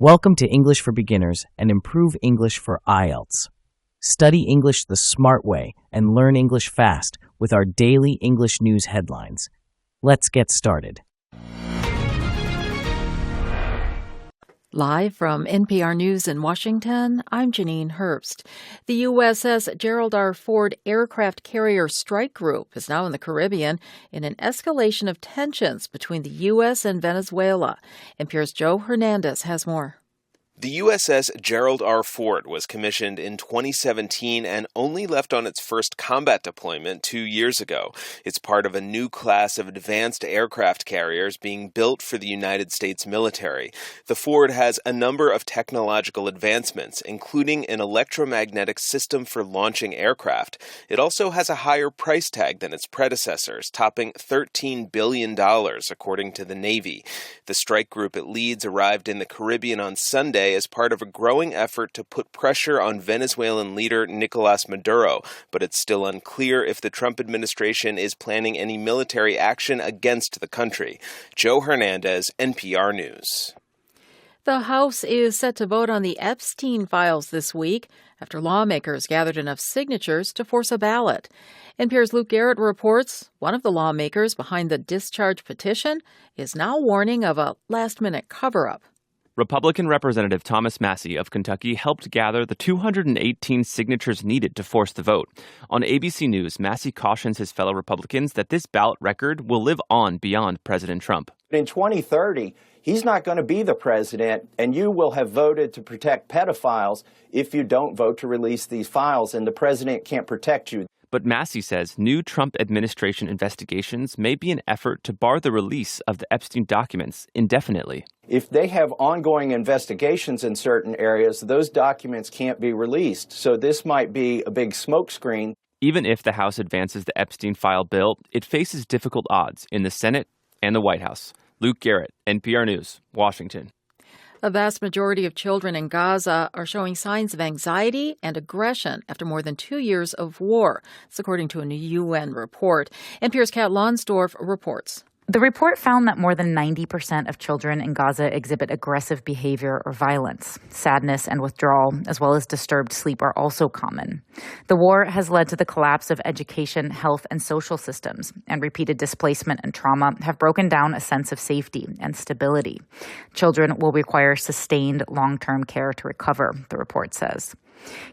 Welcome to English for Beginners and Improve English for IELTS. Study English the smart way and learn English fast with our daily English news headlines. Let's get started. Live from NPR News in Washington, I'm Janine Herbst. The USS Gerald R. Ford aircraft carrier strike group is now in the Caribbean in an escalation of tensions between the U.S. and Venezuela. NPR's Joe Hernandez has more. The USS Gerald R. Ford was commissioned in 2017 and only left on its first combat deployment 2 years ago. It's part of a new class of advanced aircraft carriers being built for the United States military. The Ford has a number of technological advancements, including an electromagnetic system for launching aircraft. It also has a higher price tag than its predecessors, topping $13 billion, according to the Navy. The strike group it leads arrived in the Caribbean on Sunday as part of a growing effort to put pressure on Venezuelan leader Nicolas Maduro, but it's still unclear if the Trump administration is planning any military action against the country. Joe Hernandez, NPR News. The House is set to vote on the Epstein files this week after lawmakers gathered enough signatures to force a ballot. NPR's Luke Garrett reports one of the lawmakers behind the discharge petition is now warning of a last-minute cover-up. Republican Representative Thomas Massie of Kentucky helped gather the 218 signatures needed to force the vote. On ABC News, Massie cautions his fellow Republicans that this ballot record will live on beyond President Trump. In 2030, he's not going to be the president, and you will have voted to protect pedophiles if you don't vote to release these files, and the president can't protect you. But Massie says new Trump administration investigations may be an effort to bar the release of the Epstein documents indefinitely. If they have ongoing investigations in certain areas, those documents can't be released. So this might be a big smokescreen. Even if the House advances the Epstein file bill, it faces difficult odds in the Senate and the White House. Luke Garrett, NPR News, Washington. A vast majority of children in Gaza are showing signs of anxiety and aggression after more than 2 years of war. That's according to a new UN report. NPR's Kat Lonsdorf reports. The report found that more than 90% of children in Gaza exhibit aggressive behavior or violence. Sadness and withdrawal, as well as disturbed sleep, are also common. The war has led to the collapse of education, health, and social systems, and repeated displacement and trauma have broken down a sense of safety and stability. Children will require sustained long-term care to recover, the report says.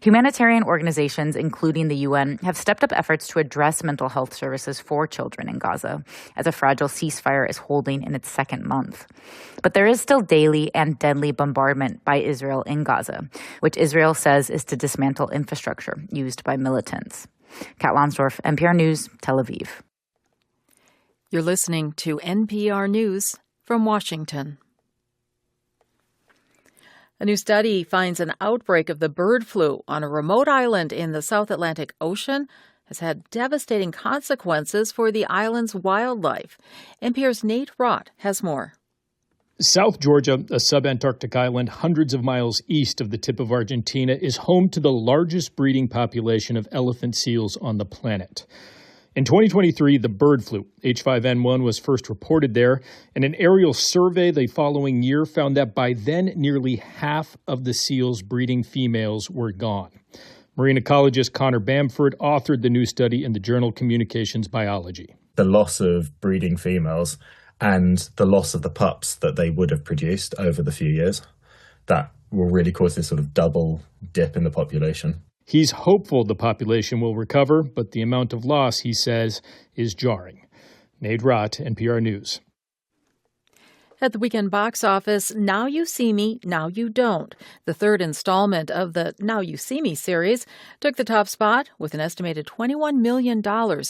Humanitarian organizations, including the UN, have stepped up efforts to address mental health services for children in Gaza, as a fragile ceasefire is holding in its second month. But there is still daily and deadly bombardment by Israel in Gaza, which Israel says is to dismantle infrastructure used by militants. Kat Lonsdorf, NPR News, Tel Aviv. You're listening to NPR News from Washington. A new study finds an outbreak of the bird flu on a remote island in the South Atlantic Ocean has had devastating consequences for the island's wildlife. NPR's Nate Rott has more. South Georgia, a sub-Antarctic island hundreds of miles east of the tip of Argentina, is home to the largest breeding population of elephant seals on the planet. In 2023, the bird flu, H5N1, was first reported there, and an aerial survey the following year found that by then nearly half of the seals' breeding females were gone. Marine ecologist Connor Bamford authored the new study in the journal Communications Biology. The loss of breeding females and the loss of the pups that they would have produced over the few years, that will really cause this sort of double dip in the population. He's hopeful the population will recover, but the amount of loss, he says, is jarring. Nate Rott, NPR News. At the weekend box office, Now You See Me, Now You Don't. The third installment of the Now You See Me series took the top spot with an estimated $21 million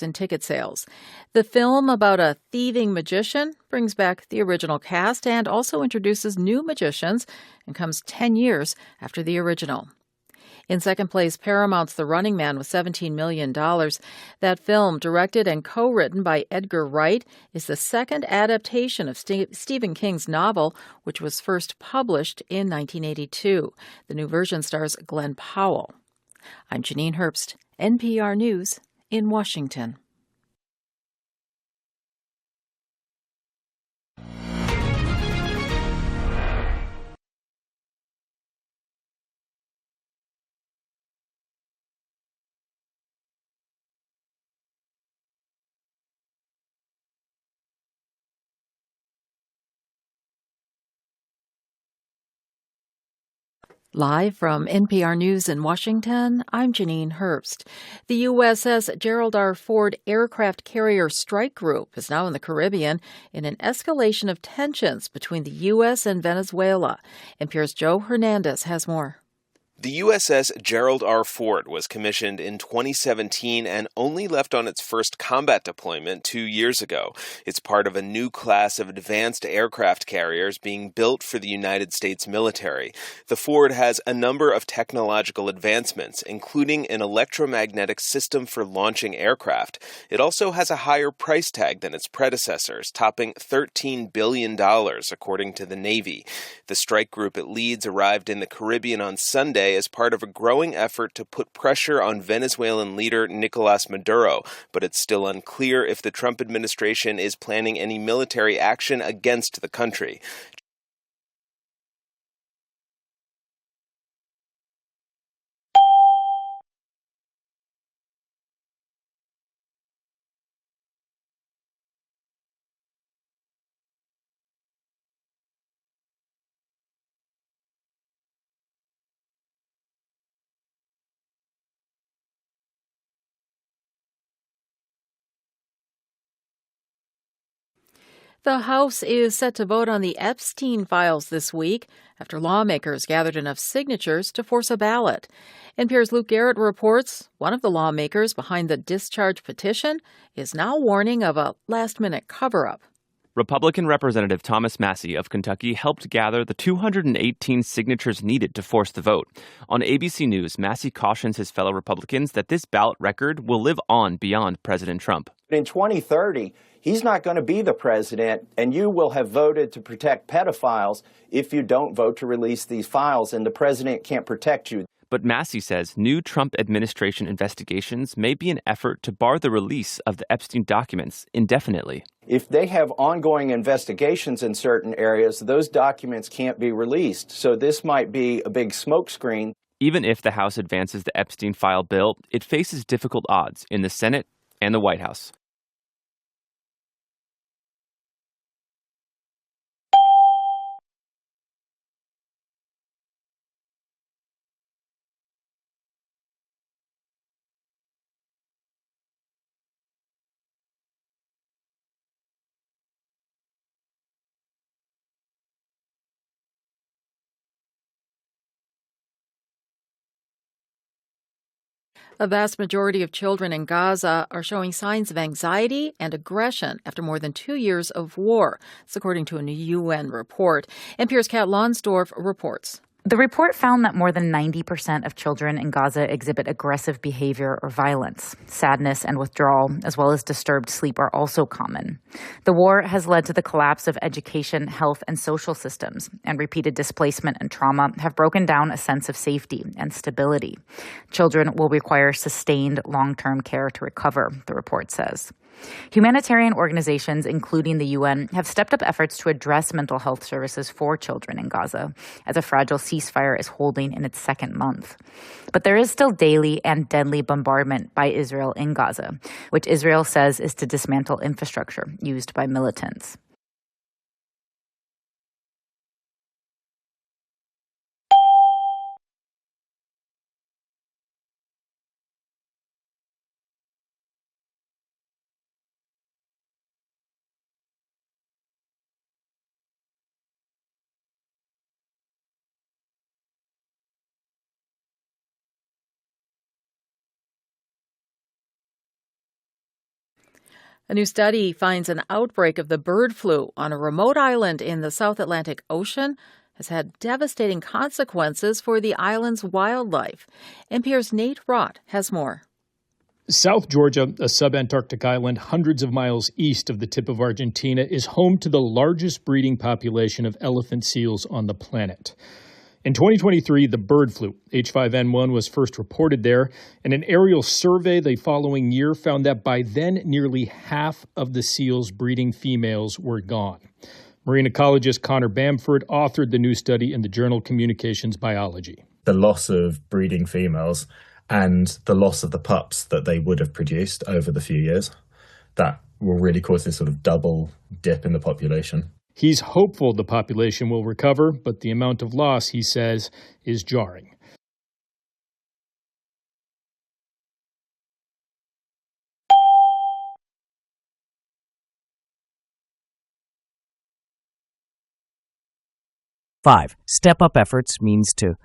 in ticket sales. The film about a thieving magician brings back the original cast and also introduces new magicians and comes 10 years after the original. In second place, Paramount's The Running Man with $17 million. That film, directed and co-written by Edgar Wright, is the second adaptation of Stephen King's novel, which was first published in 1982. The new version stars Glenn Powell. I'm Janine Herbst, NPR News in Washington. Live from NPR News in Washington, I'm Janine Herbst. The USS Gerald R. Ford aircraft carrier strike group is now in the Caribbean in an escalation of tensions between the U.S. and Venezuela. NPR's Joe Hernandez has more. The USS Gerald R. Ford was commissioned in 2017 and only left on its first combat deployment 2 years ago. It's part of a new class of advanced aircraft carriers being built for the United States military. The Ford has a number of technological advancements, including an electromagnetic system for launching aircraft. It also has a higher price tag than its predecessors, topping $13 billion, according to the Navy. The strike group it leads arrived in the Caribbean on Sunday as part of a growing effort to put pressure on Venezuelan leader Nicolas Maduro, but it's still unclear if the Trump administration is planning any military action against the country. The House is set to vote on the Epstein files this week after lawmakers gathered enough signatures to force a ballot. NPR's Luke Garrett reports one of the lawmakers behind the discharge petition is now warning of a last-minute cover-up. Republican Representative Thomas Massie of Kentucky helped gather the 218 signatures needed to force the vote. On ABC News, Massie cautions his fellow Republicans that this ballot record will live on beyond President Trump. In 2030, he's not going to be the president, and you will have voted to protect pedophiles if you don't vote to release these files, and the president can't protect you. But Massie says new Trump administration investigations may be an effort to bar the release of the Epstein documents indefinitely. If they have ongoing investigations in certain areas, those documents can't be released. So this might be a big smokescreen. Even if the House advances the Epstein file bill, it faces difficult odds in the Senate and the White House. A vast majority of children in Gaza are showing signs of anxiety and aggression after more than 2 years of war. That's according to a new UN report. NPR's Kat Lonsdorf reports. The report found that more than 90% of children in Gaza exhibit aggressive behavior or violence. Sadness and withdrawal, as well as disturbed sleep, are also common. The war has led to the collapse of education, health, and social systems, and repeated displacement and trauma have broken down a sense of safety and stability. Children will require sustained long-term care to recover, the report says. Humanitarian organizations, including the UN, have stepped up efforts to address mental health services for children in Gaza, as a fragile ceasefire is holding in its second month. But there is still daily and deadly bombardment by Israel in Gaza, which Israel says is to dismantle infrastructure used by militants. A new study finds an outbreak of the bird flu on a remote island in the South Atlantic Ocean has had devastating consequences for the island's wildlife. NPR's Nate Rott has more. South Georgia, a subantarctic island hundreds of miles east of the tip of Argentina, is home to the largest breeding population of elephant seals on the planet. In 2023, the bird flu, H5N1, was first reported there, and an aerial survey the following year found that by then nearly half of the seals' breeding females were gone. Marine ecologist Connor Bamford authored the new study in the journal Communications Biology. The loss of breeding females and the loss of the pups that they would have produced over the few years, that will really cause this sort of double dip in the population. He's hopeful the population will recover, but the amount of loss, he says, is jarring. Five, step up efforts means to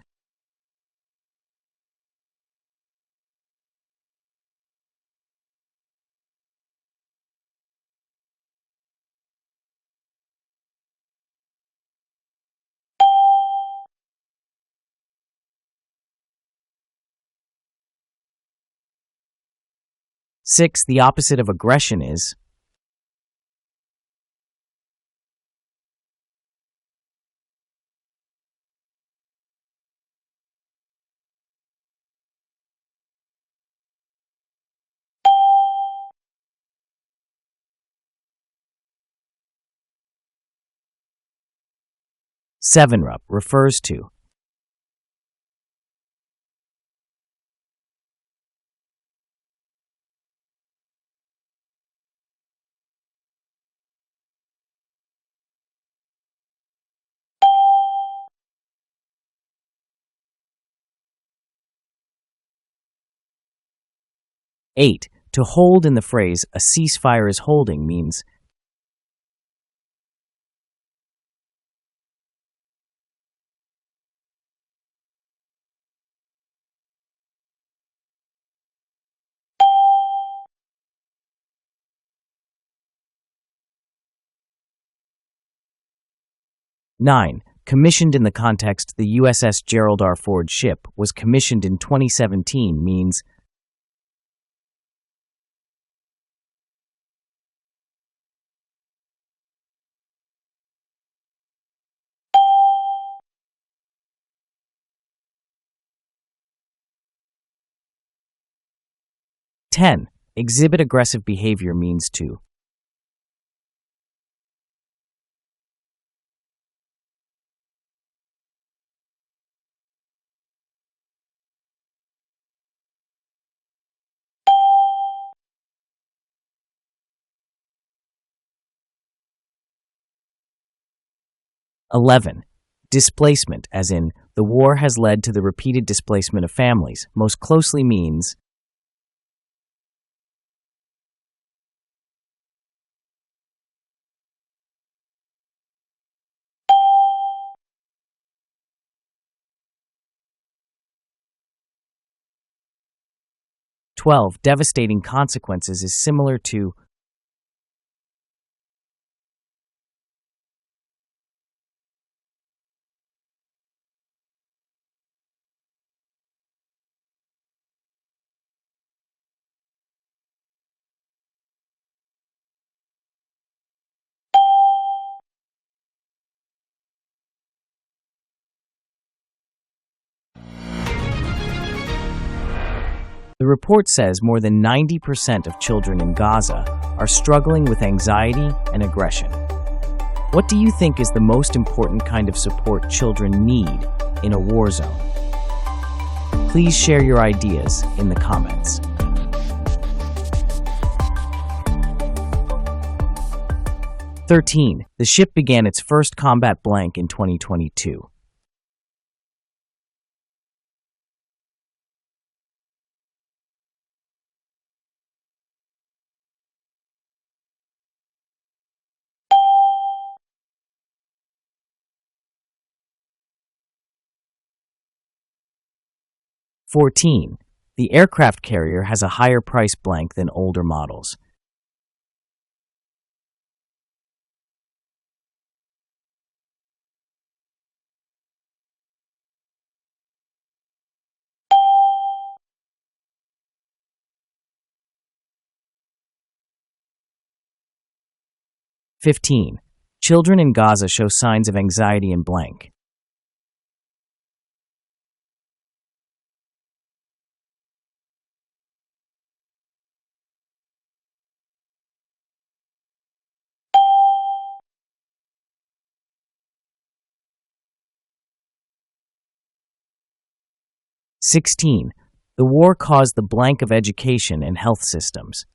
Six, the opposite of aggression is seven, refers to eight, to hold in the phrase a ceasefire is holding means nine, commissioned in the context the USS Gerald R. Ford ship was commissioned in 2017 means 10. Exhibit aggressive behavior means to 11. Displacement, as in, the war has led to the repeated displacement of families, most closely means 12. Devastating consequences is similar to 'The report says more than 90% of children in Gaza are struggling with anxiety and aggression. What do you think is the most important kind of support children need in a war zone? Please share your ideas in the comments. "13. The ship began its first combat blank in 2022. 14. The aircraft carrier has a higher price blank than older models. 15. Children in Gaza show signs of anxiety and blank. 16. The war caused the blank of education and health systems.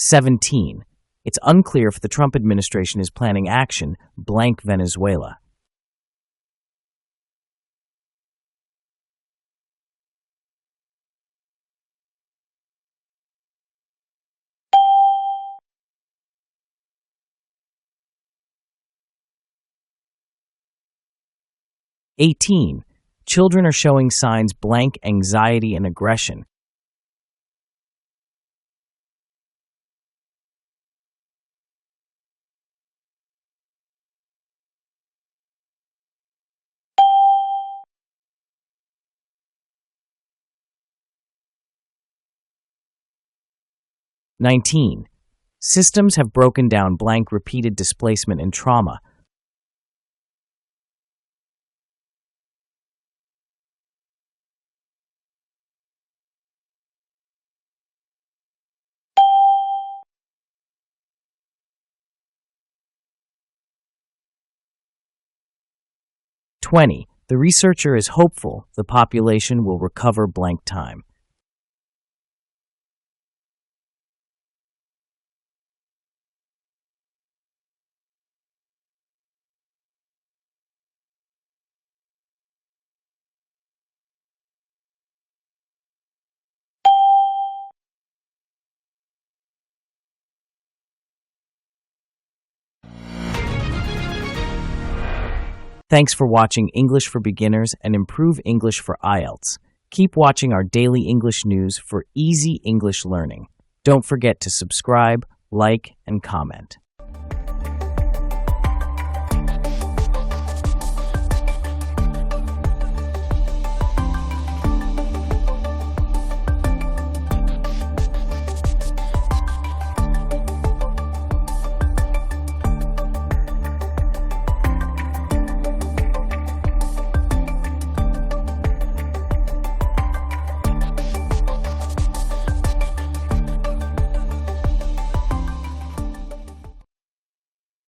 17. It's unclear if the Trump administration is planning action blank Venezuela. 18. Children are showing signs blank anxiety and aggression. 19. Systems have broken down blank repeated displacement and trauma. 20. The researcher is hopeful the population will recover blank time. 'Thanks for watching English for Beginners and Improve English for IELTS. Keep watching our daily English news for easy English learning. Don't forget to subscribe, like, and comment.